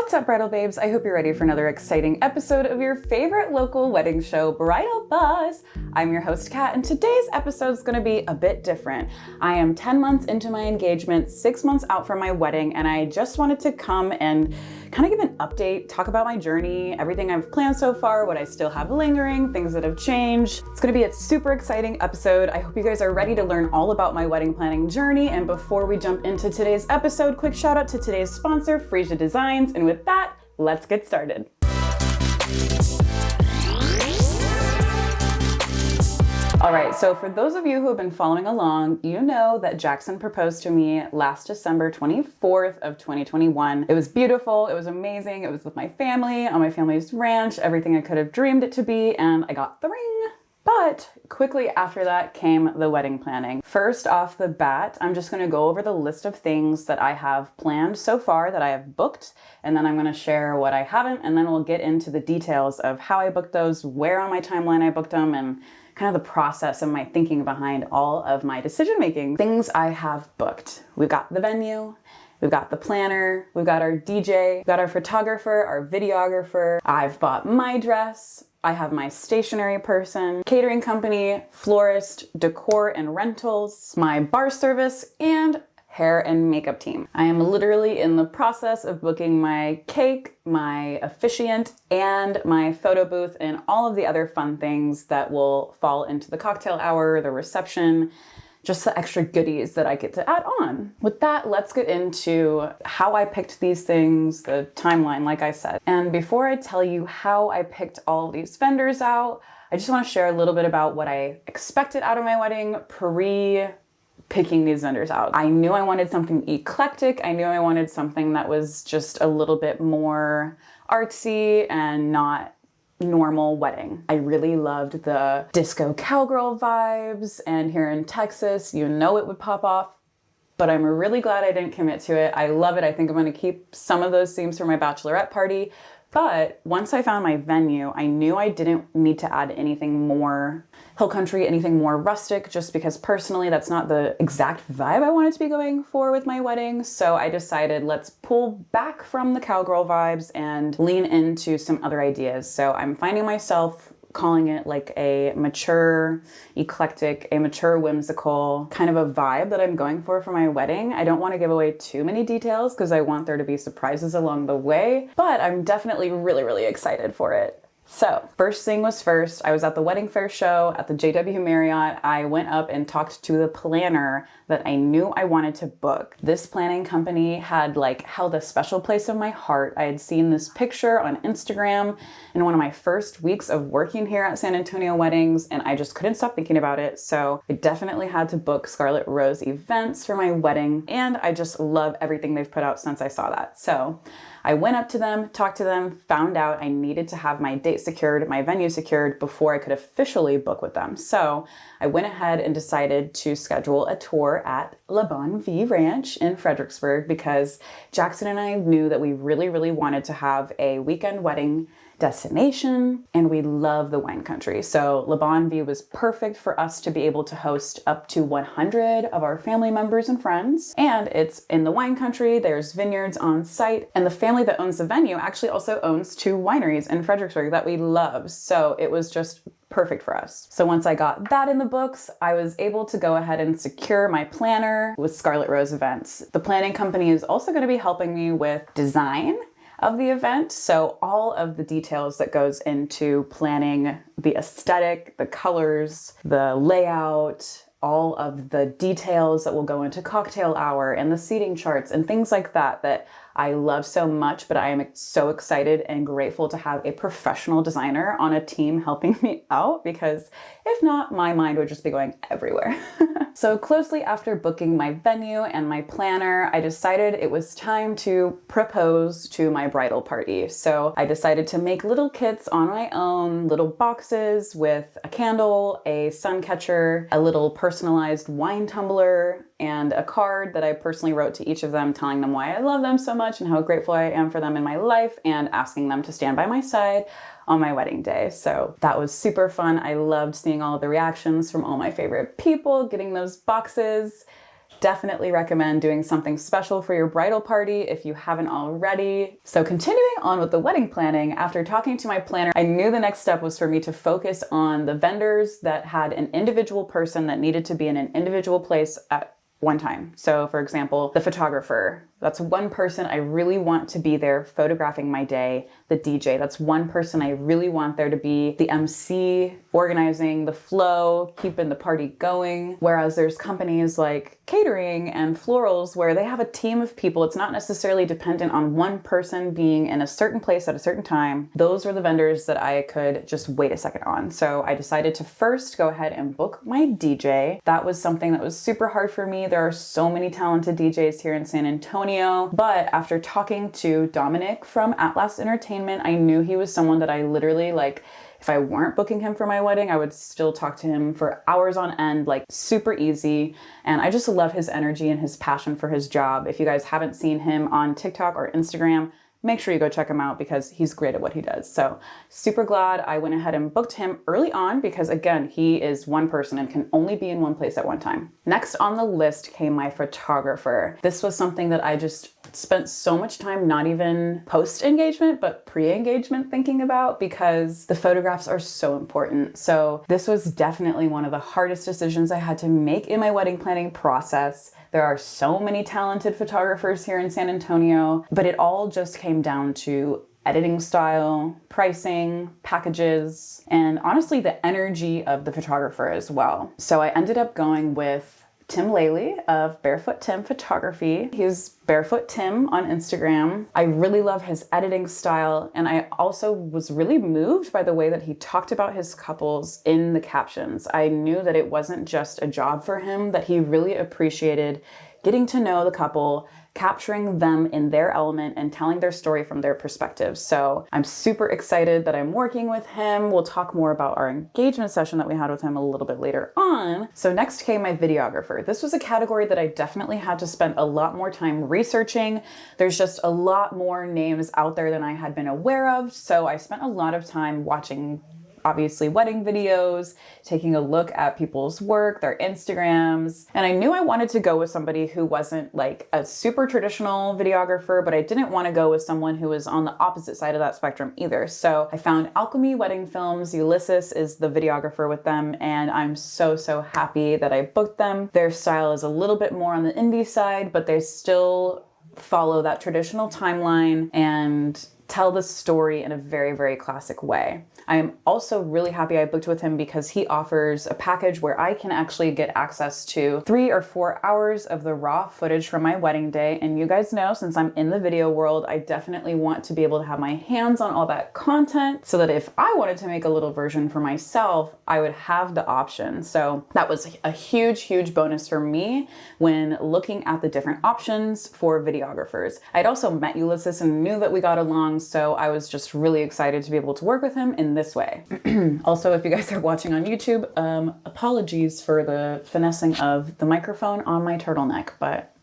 What's up, bridal babes? I hope you're ready for another exciting episode of your favorite local wedding show, Bridal Buzz. I'm your host, Kat, and today's episode is going to be a bit different. I am 10 months into my engagement, 6 months out from my wedding, and I just wanted to come and kind of give an update, talk about my journey, everything I've planned so far, what I still have lingering, things that have changed. It's going to be a super exciting episode. I hope you guys are ready to learn all about my wedding planning journey. And before we jump into today's episode, quick shout out to today's sponsor, Floral Design. And with that, let's get started. All right, so for those of you who have been following along, you know that Jackson proposed to me last December 24th of 2021. It was beautiful, it was amazing, it was with my family, on my family's ranch, everything I could have dreamed it to be, and I got the ring. But quickly after that came the wedding planning. First off the bat, I'm just gonna go over the list of things that I have planned so far that I have booked, and then I'm gonna share what I haven't, and then we'll get into the details of how I booked those, where on my timeline I booked them, and kind of the process and my thinking behind all of my decision making. Things I have booked. We've got the venue, we've got the planner, we've got our DJ, we've got our photographer, our videographer. I've bought my dress. I have my stationery person, catering company, florist, decor and rentals, my bar service, and hair and makeup team. I am literally in the process of booking my cake, my officiant, and my photo booth, and all of the other fun things that will fall into the cocktail hour, the reception, just the extra goodies that I get to add on. With that, let's get into how I picked these things, the timeline, like I said. And before I tell you how I picked all these vendors out, I just want to share a little bit about what I expected out of my wedding picking these vendors out. I knew I wanted something eclectic. I knew I wanted something that was just a little bit more artsy and not normal wedding. I really loved the disco cowgirl vibes, and here in Texas, you know it would pop off, but I'm really glad I didn't commit to it. I love it. I think I'm going to keep some of those themes for my bachelorette party. But once I found my venue, I knew I didn't need to add anything more hill country, anything more rustic, just because personally that's not the exact vibe I wanted to be going for with my wedding. So I decided let's pull back from the cowgirl vibes and lean into some other ideas. So I'm finding myself calling it like a mature, eclectic, a mature, whimsical kind of a vibe that I'm going for my wedding. I don't want to give away too many details because I want there to be surprises along the way, but I'm definitely really, really excited for it. So first thing was first, I was at the wedding fair show at the JW Marriott. I went up and talked to the planner that I knew I wanted to book. This planning company had held a special place in my heart. I had seen this picture on Instagram in one of my first weeks of working here at San Antonio Weddings, and I just couldn't stop thinking about it. So I definitely had to book Scarlet Rose Events for my wedding, and I just love everything they've put out since I saw that. So I went up to them, talked to them, found out I needed to have my date secured, my venue secured before I could officially book with them. So I went ahead and decided to schedule a tour at La Bonne Vie Ranch in Fredericksburg because Jackson and I knew that we really, really wanted to have a weekend wedding destination, and we love the wine country. So La Bonne Vie was perfect for us to be able to host up to 100 of our family members and friends. And it's in the wine country, there's vineyards on site, and the family that owns the venue actually also owns 2 wineries in Fredericksburg that we love. So it was just perfect for us. So once I got that in the books, I was able to go ahead and secure my planner with Scarlet Rose Events. The planning company is also going to be helping me with design of the event. So all of the details that goes into planning the aesthetic, the colors, the layout, all of the details that will go into cocktail hour and the seating charts and things like that that I love so much, but I am so excited and grateful to have a professional designer on a team helping me out, because if not, my mind would just be going everywhere. So closely after booking my venue and my planner, I decided it was time to propose to my bridal party. So I decided to make little kits on my own, little boxes with a candle, a sun catcher, a little personalized wine tumbler, and a card that I personally wrote to each of them telling them why I love them so much and how grateful I am for them in my life, and asking them to stand by my side on my wedding day. So that was super fun. I loved seeing all of the reactions from all my favorite people, getting those boxes definitely recommend doing something special for your bridal party if you haven't already. So continuing on with the wedding planning, after talking to my planner, I knew the next step was for me to focus on the vendors that had an individual person that needed to be in an individual place at one time. So for example, the photographer, that's one person I really want to be there photographing my day. The DJ, that's one person I really want there to be the MC, organizing the flow, keeping the party going. Whereas there's companies like catering and florals where they have a team of people. It's not necessarily dependent on one person being in a certain place at a certain time. Those were the vendors that I could just wait a second on. So I decided to first go ahead and book my DJ. That was something that was super hard for me. There are so many talented DJs here in San Antonio. But after talking to Dominic from At Last Entertainment, I knew he was someone that I literally, like, if I weren't booking him for my wedding, I would still talk to him for hours on end, like super easy. And I just love his energy and his passion for his job. If you guys haven't seen him on TikTok or Instagram, make sure you go check him out because he's great at what he does. So super glad I went ahead and booked him early on because again, he is one person and can only be in one place at one time. Next on the list came my photographer. This was something that I just spent so much time, not even post-engagement, but pre-engagement thinking about because the photographs are so important. So this was definitely one of the hardest decisions I had to make in my wedding planning process. There are so many talented photographers here in San Antonio, but it all just came down to editing style, pricing, packages, and honestly the energy of the photographer as well. So I ended up going with Tim Laley of Barefoot Tim Photography. He's Barefoot Tim on Instagram. I really love his editing style, and I also was really moved by the way that he talked about his couples in the captions. I knew that it wasn't just a job for him, that he really appreciated getting to know the couple, capturing them in their element and telling their story from their perspective. So I'm super excited that I'm working with him. We'll talk more about our engagement session that we had with him a little bit later on. So next came my videographer. This was a category that I definitely had to spend a lot more time researching. There's just a lot more names out there than I had been aware of. So I spent a lot of time watching obviously wedding videos, taking a look at people's work, their Instagrams. And I knew I wanted to go with somebody who wasn't like a super traditional videographer, but I didn't want to go with someone who was on the opposite side of that spectrum either. So I found Alchemy Wedding Films. Ulysses is the videographer with them, and I'm so happy that I booked them. Their style is a little bit more on the indie side, but they still follow that traditional timeline and tell the story in a very classic way. I am also really happy I booked with him because he offers a package where I can actually get access to 3 or 4 hours of the raw footage from my wedding day. And you guys know, since I'm in the video world, I definitely want to be able to have my hands on all that content so that if I wanted to make a little version for myself, I would have the option. So that was a huge bonus for me when looking at the different options for videographers. I'd also met Ulysses and knew that we got along, so I was just really excited to be able to work with him in this way. Also, if you guys are watching on YouTube, apologies for the finessing of the microphone on my turtleneck, but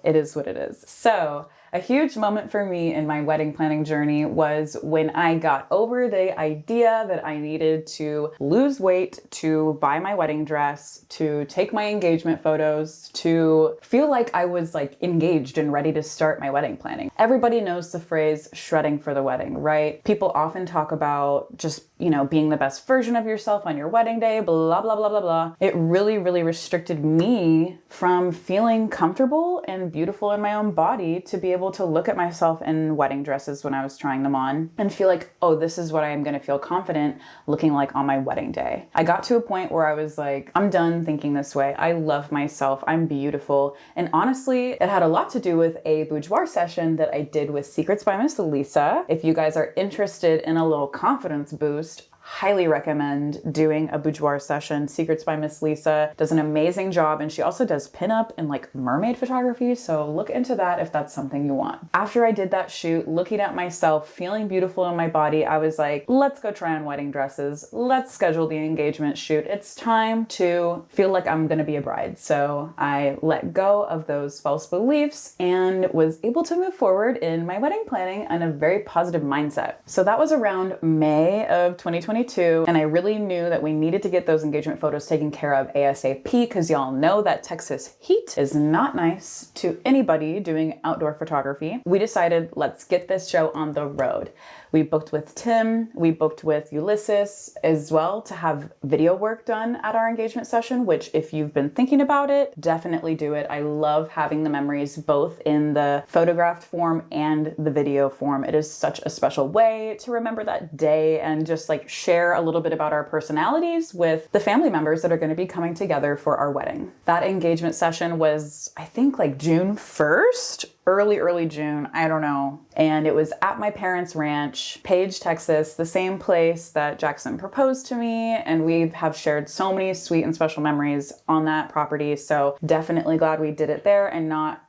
it is what it is. So a huge moment for me in my wedding planning journey was when I got over the idea that I needed to lose weight to buy my wedding dress, to take my engagement photos, to feel like I was like engaged and ready to start my wedding planning. Everybody knows the phrase shredding for the wedding, right? People often talk about just, you know, being the best version of yourself on your wedding day, blah, blah, blah, blah, blah. It really restricted me from feeling comfortable and beautiful in my own body to be able to look at myself in wedding dresses when I was trying them on and feel like, oh, this is what I am going to feel confident looking like on my wedding day. I got to a point where I was like, I'm done thinking this way. I love myself. I'm beautiful. And honestly, it had a lot to do with a boudoir session that I did with Secrets by Miss Lisa. If you guys are interested in a little confidence boost, highly recommend doing a boudoir session. Secrets by Miss Lisa does an amazing job, and she also does pinup and like mermaid photography, so look into that if that's something you want. After I did that shoot, looking at myself, feeling beautiful in my body, I was like, let's go try on wedding dresses. Let's schedule the engagement shoot. It's time to feel like I'm gonna be a bride. So I let go of those false beliefs and was able to move forward in my wedding planning in a very positive mindset. So that was around May of 2021. 2022, and I really knew that we needed to get those engagement photos taken care of ASAP because y'all know that Texas heat is not nice to anybody doing outdoor photography. We decided, let's get this show on the road. We booked with Tim, we booked with Ulysses as well to have video work done at our engagement session, which if you've been thinking about it, definitely do it. I love having the memories both in the photographed form and the video form. It is such a special way to remember that day and just like share a little bit about our personalities with the family members that are going to be coming together for our wedding. That engagement session was, I think, like June 1st, early June, I don't know. And it was at my parents' ranch, Page, Texas, the same place that Jackson proposed to me. And we have shared so many sweet and special memories on that property. So definitely glad we did it there and not,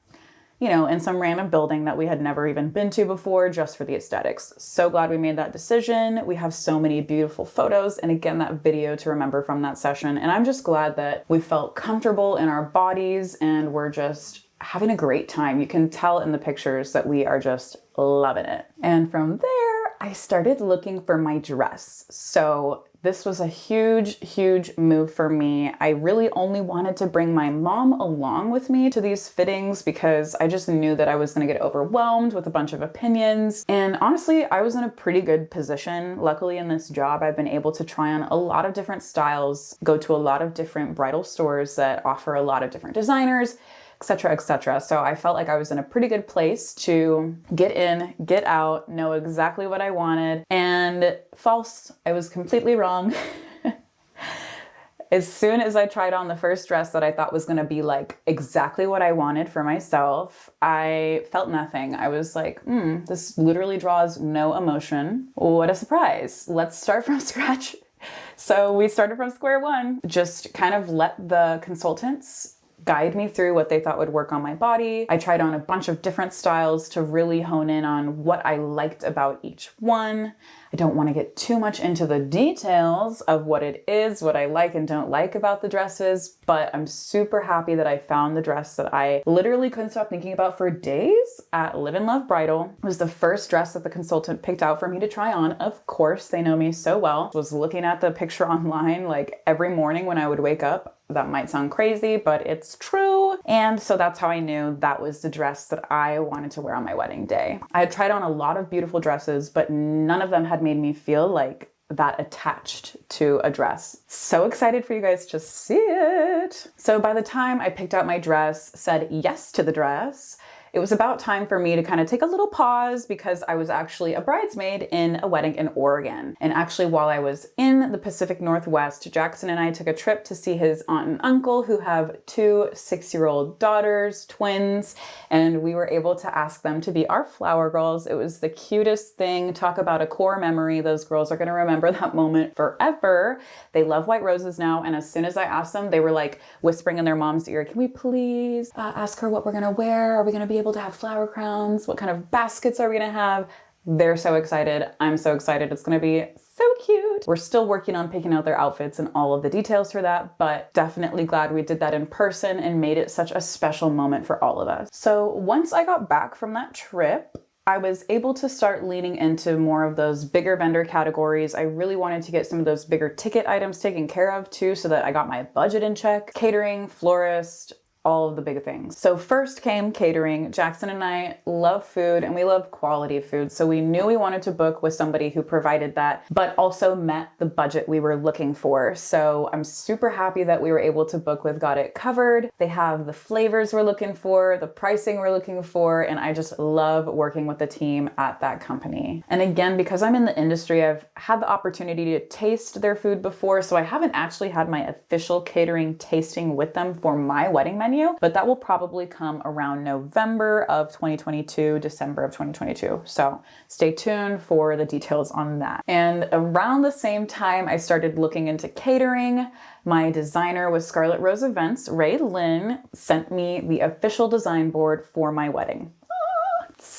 you know, in some random building that we had never even been to before just for the aesthetics. So glad we made that decision. We have so many beautiful photos and again, that video to remember from that session. And I'm just glad that we felt comfortable in our bodies and we're just having a great time. You can tell in the pictures that we are just loving it. And from there, I started looking for my dress. So this was a huge move for me. I really only wanted to bring my mom along with me to these fittings because I just knew that I was going to get overwhelmed with a bunch of opinions. And honestly, I was in a pretty good position. Luckily in this job, I've been able to try on a lot of different styles, go to a lot of different bridal stores that offer a lot of different designers, etc., etc. So I felt like I was in a pretty good place to get in, get out, know exactly what I wanted. And false, I was completely wrong. As soon as I tried on the first dress that I thought was going to be like exactly what I wanted for myself, I felt nothing. I was like, this literally draws no emotion. What a surprise. Let's start from scratch. So we started from square one, just kind of let the consultants guide me through what they thought would work on my body. I tried on a bunch of different styles to really hone in on what I liked about each one. I don't want to get too much into the details of what it is, what I like and don't like about the dresses, but I'm super happy that I found the dress that I literally couldn't stop thinking about for days at Live and Love Bridal. It was the first dress that the consultant picked out for me to try on. Of course, they know me so well. I was looking at the picture online like every morning when I would wake up. That might sound crazy, but it's true. And so that's how I knew that was the dress that I wanted to wear on my wedding day. I had tried on a lot of beautiful dresses, but none of them had made me feel like that attached to a dress. So excited for you guys to see it. So by the time I picked out my dress, said yes to the dress, it was about time for me to kind of take a little pause because I was actually a bridesmaid in a wedding in Oregon. And actually while I was in the Pacific Northwest, Jackson and I took a trip to see his aunt and uncle who have 2 6-year-old daughters, twins, and we were able to ask them to be our flower girls. It was the cutest thing. Talk about a core memory. Those girls are going to remember that moment forever. They love white roses now. And as soon as I asked them, they were like whispering in their mom's ear, can we please ask her what we're going to wear? Are we going to be able to have flower crowns? What kind of baskets are we gonna have? They're so excited. I'm so excited. It's gonna be so cute. We're still working on picking out their outfits and all of the details for that, but definitely glad we did that in person and made it such a special moment for all of us. So once I got back from that trip, I was able to start leaning into more of those bigger vendor categories. I really wanted to get some of those bigger ticket items taken care of too, so that I got my budget in check. Catering, florist, all of the big things. So first came catering. Jackson and I love food and we love quality food. So we knew we wanted to book with somebody who provided that, but also met the budget we were looking for. So I'm super happy that we were able to book with Got It Covered. They have the flavors we're looking for, the pricing we're looking for, and I just love working with the team at that company. And again, because I'm in the industry, I've had the opportunity to taste their food before, so I haven't actually had my official catering tasting with them for my wedding menu, but that will probably come around November of 2022, December of 2022. So stay tuned for the details on that. And around the same time, I started looking into catering. My designer with Scarlet Rose Events, Ray Lynn, sent me the official design board for my wedding.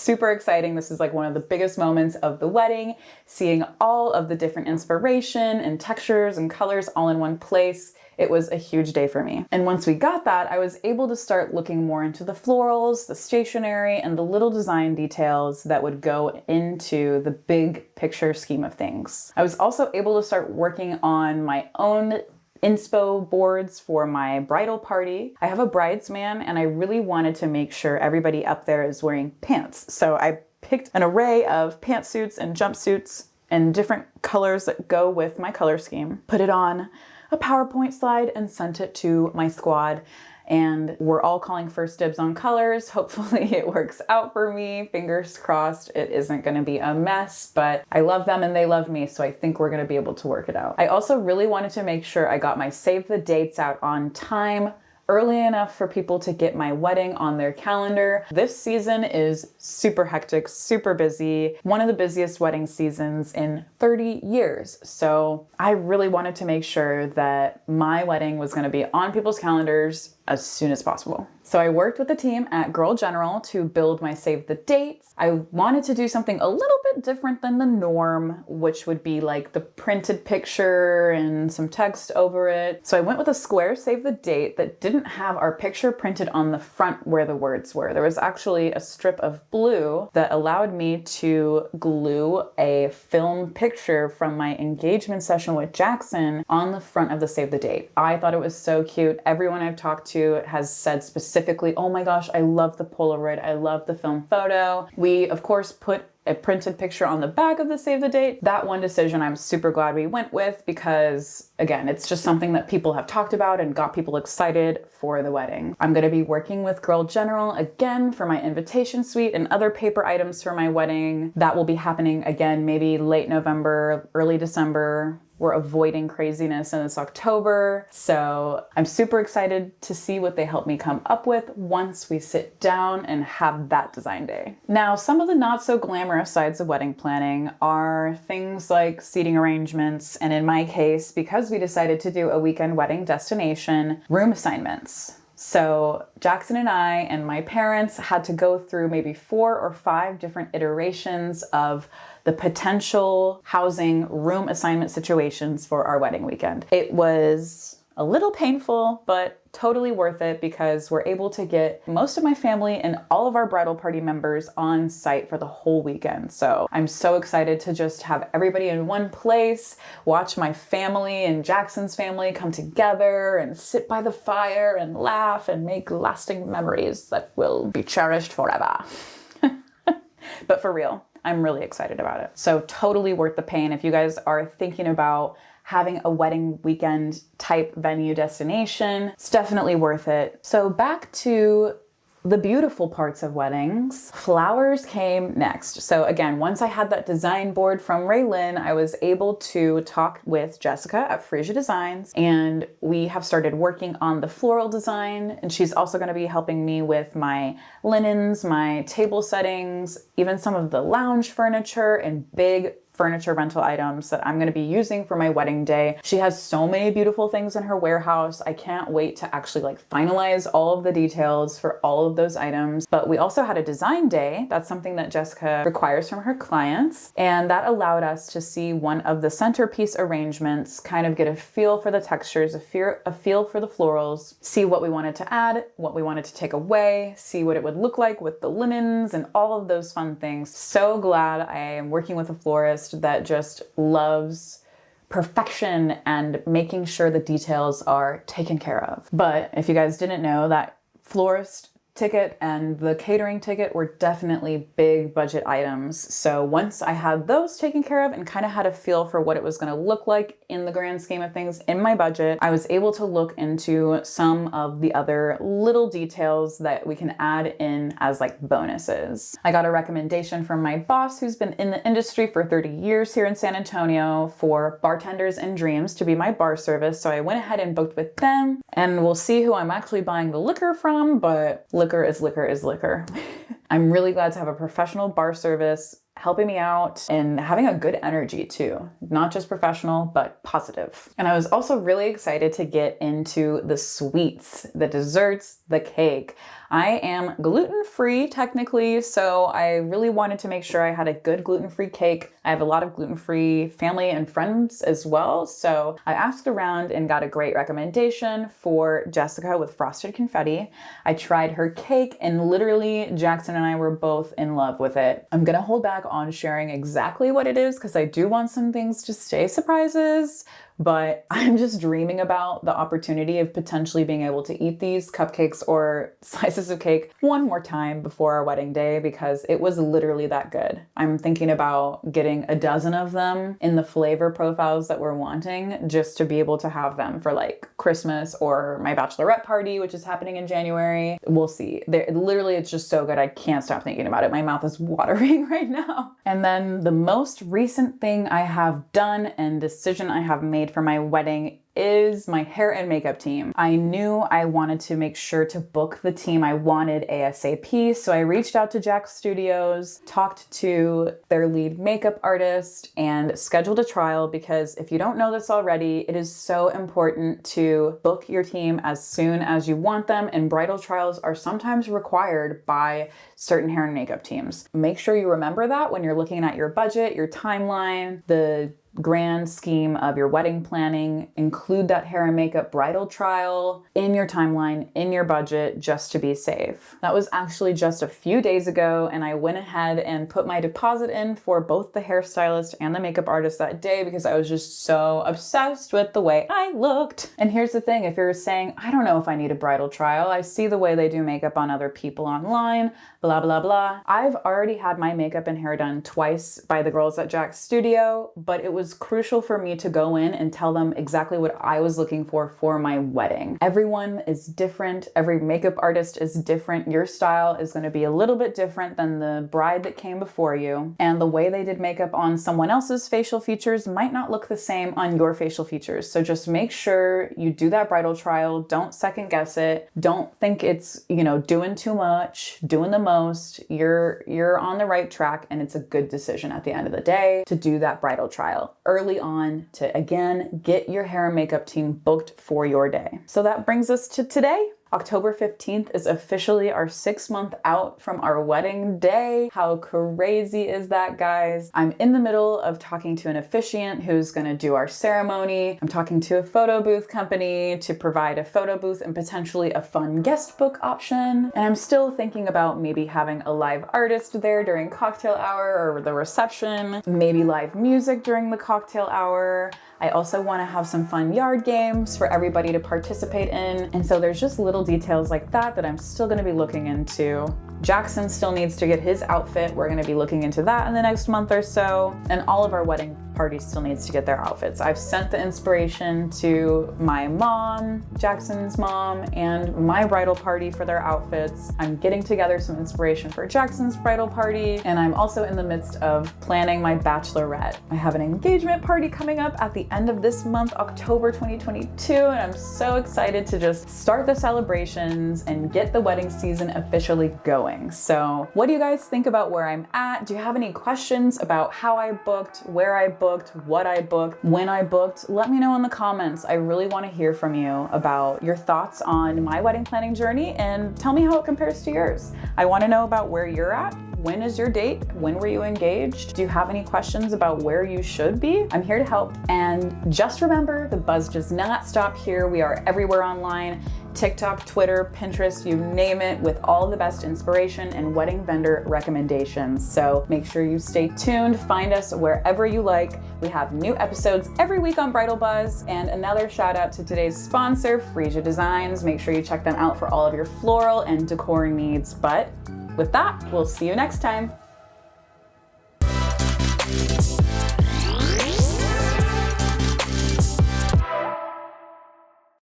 super exciting. This is like one of the biggest moments of the wedding, seeing all of the different inspiration and textures and colors all in one place. It was a huge day for me. And once we got that, I was able to start looking more into the florals, the stationery, and the little design details that would go into the big picture scheme of things. I was also able to start working on my own inspo boards for my bridal party. I have a bridesman and I really wanted to make sure everybody up there is wearing pants. So I picked an array of pantsuits and jumpsuits and different colors that go with my color scheme, put it on a PowerPoint slide and sent it to my squad. And we're all calling first dibs on colors. Hopefully it works out for me. Fingers crossed it isn't going to be a mess, but I love them and they love me, so I think we're going to be able to work it out. I also really wanted to make sure I got my save the dates out on time, early enough for people to get my wedding on their calendar. This season is super hectic, super busy, one of the busiest wedding seasons in 30 years. So I really wanted to make sure that my wedding was going to be on people's calendars as soon as possible. So I worked with the team at Girl General to build my save the dates. I wanted to do something a little bit different than the norm, which would be like the printed picture and some text over it. So I went with a square save the date that didn't have our picture printed on the front where the words were. There was actually a strip of blue that allowed me to glue a film picture from my engagement session with Jackson on the front of the save the date. I thought it was so cute. Everyone I've talked to has said specifically, oh my gosh, I love the Polaroid. I love the film photo. We, of course, put a printed picture on the back of the save the date. That one decision I'm super glad we went with because, again, it's just something that people have talked about and got people excited for the wedding. I'm going to be working with Girl General again for my invitation suite and other paper items for my wedding. That will be happening again, maybe late November, early December. We're avoiding craziness in this October. So I'm super excited to see what they help me come up with once we sit down and have that design day. Now, some of the not so glamorous sides of wedding planning are things like seating arrangements, and in my case, because we decided to do a weekend wedding destination, room assignments. So Jackson and I and my parents had to go through maybe 4 or 5 different iterations of the potential housing room assignment situations for our wedding weekend. It was a little painful, but totally worth it because we're able to get most of my family and all of our bridal party members on site for the whole weekend. So I'm so excited to just have everybody in one place, watch my family and Jackson's family come together and sit by the fire and laugh and make lasting memories that will be cherished forever. But for real, I'm really excited about it. So totally worth the pain. If you guys are thinking about having a wedding weekend type venue destination, it's definitely worth it. So back to the beautiful parts of weddings. Flowers came next. So again, once I had that design board from Raylyn, I was able to talk with Jessica at Floral Designs, and we have started working on the floral design, and she's also going to be helping me with my linens, my table settings, even some of the lounge furniture and big furniture rental items that I'm going to be using for my wedding day. She has so many beautiful things in her warehouse. I can't wait to actually finalize all of the details for all of those items. But we also had a design day. That's something that Jessica requires from her clients. And that allowed us to see one of the centerpiece arrangements, kind of get a feel for the textures, a feel for the florals, see what we wanted to add, what we wanted to take away, see what it would look like with the linens and all of those fun things. So glad I am working with a florist that just loves perfection and making sure the details are taken care of. But if you guys didn't know, that florist ticket and the catering ticket were definitely big budget items. So once I had those taken care of and kind of had a feel for what it was going to look like in the grand scheme of things in my budget, I was able to look into some of the other little details that we can add in as bonuses. I got a recommendation from my boss, who's been in the industry for 30 years here in San Antonio, for Bartenders and Dreams to be my bar service. So I went ahead and booked with them, and we'll see who I'm actually buying the liquor from, but liquor is liquor is liquor. I'm really glad to have a professional bar service helping me out and having a good energy too. Not just professional, but positive. And I was also really excited to get into the sweets, the desserts, the cake. I am gluten-free technically, so I really wanted to make sure I had a good gluten-free cake. I have a lot of gluten-free family and friends as well, so I asked around and got a great recommendation for Jessica with frosted confetti. I tried her cake and literally Jackson and I were both in love with it. I'm gonna hold back on sharing exactly what it is because I do want some things to stay surprises, but I'm just dreaming about the opportunity of potentially being able to eat these cupcakes or slices of cake one more time before our wedding day because it was literally that good. I'm thinking about getting a dozen of them in the flavor profiles that we're wanting just to be able to have them for like Christmas or my bachelorette party, which is happening in January. We'll see. Literally, it's just so good. I can't stop thinking about it. My mouth is watering right now. And then the most recent thing I have done and decision I have made for my wedding is my hair and makeup team. I knew I wanted to make sure to book the team I wanted ASAP, so I reached out to Jack Studios, talked to their lead makeup artist, and scheduled a trial because if you don't know this already, it is so important to book your team as soon as you want them, and bridal trials are sometimes required by certain hair and makeup teams. Make sure you remember that when you're looking at your budget, your timeline, the grand scheme of your wedding planning. Include that hair and makeup bridal trial in your timeline, in your budget, just to be safe. That was actually just a few days ago, and I went ahead and put my deposit in for both the hairstylist and the makeup artist that day because I was just so obsessed with the way I looked. And here's the thing, if you're saying, I don't know if I need a bridal trial, I see the way they do makeup on other people online, blah, blah, blah. I've already had my makeup and hair done twice by the girls at Jack's Studio, but it was crucial for me to go in and tell them exactly what I was looking for my wedding. Everyone is different. Every makeup artist is different. Your style is going to be a little bit different than the bride that came before you. And the way they did makeup on someone else's facial features might not look the same on your facial features. So just make sure you do that bridal trial. Don't second guess it. Don't think it's, doing too much, doing the most. You're on the right track, and it's a good decision at the end of the day to do that bridal trial early on to, again, get your hair and makeup team booked for your day. So that brings us to today. October 15th is officially our 6-month out from our wedding day. How crazy is that, guys? I'm in the middle of talking to an officiant who's going to do our ceremony. I'm talking to a photo booth company to provide a photo booth and potentially a fun guest book option. And I'm still thinking about maybe having a live artist there during cocktail hour or the reception, maybe live music during the cocktail hour. I also want to have some fun yard games for everybody to participate in. And so there's just little details like that I'm still going to be looking into. Jackson still needs to get his outfit. We're going to be looking into that in the next month or so. And all of our wedding party still needs to get their outfits. I've sent the inspiration to my mom, Jackson's mom, and my bridal party for their outfits. I'm getting together some inspiration for Jackson's bridal party, and I'm also in the midst of planning my bachelorette. I have an engagement party coming up at the end of this month, October 2022, and I'm so excited to just start the celebrations and get the wedding season officially going. So what do you guys think about where I'm at? Do you have any questions about how I booked, where I booked, what I booked, when I booked? Let me know in the comments. I really want to hear from you about your thoughts on my wedding planning journey and tell me how it compares to yours. I want to know about where you're at. When is your date? When were you engaged? Do you have any questions about where you should be? I'm here to help. And just remember, the buzz does not stop here. We are everywhere online. TikTok, Twitter, Pinterest, you name it, with all the best inspiration and wedding vendor recommendations. So make sure you stay tuned. Find us wherever you like. We have new episodes every week on Bridal Buzz. And another shout out to today's sponsor, Floral Designs. Make sure you check them out for all of your floral and decor needs. But with that, we'll see you next time.